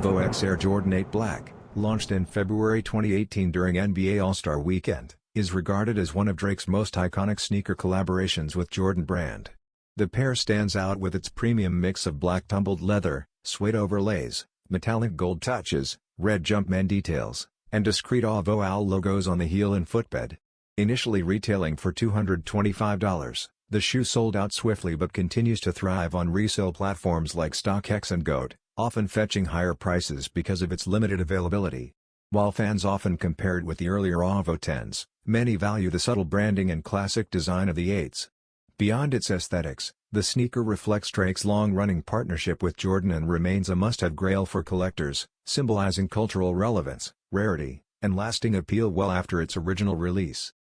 OVO X Air Jordan 8 Black, launched in February 2018 during NBA All-Star Weekend, is regarded as one of Drake's most iconic sneaker collaborations with Jordan Brand. The pair stands out with its premium mix of black tumbled leather, suede overlays, metallic gold touches, red Jumpman details, and discreet OVO owl logos on the heel and footbed. Initially retailing for $225, the shoe sold out swiftly but continues to thrive on resale platforms like StockX and GOAT, often fetching higher prices because of its limited availability. While fans often compare it with the earlier OVO 10s, many value the subtle branding and classic design of the 8s. Beyond its aesthetics, the sneaker reflects Drake's long-running partnership with Jordan and remains a must-have grail for collectors, symbolizing cultural relevance, rarity, and lasting appeal well after its original release.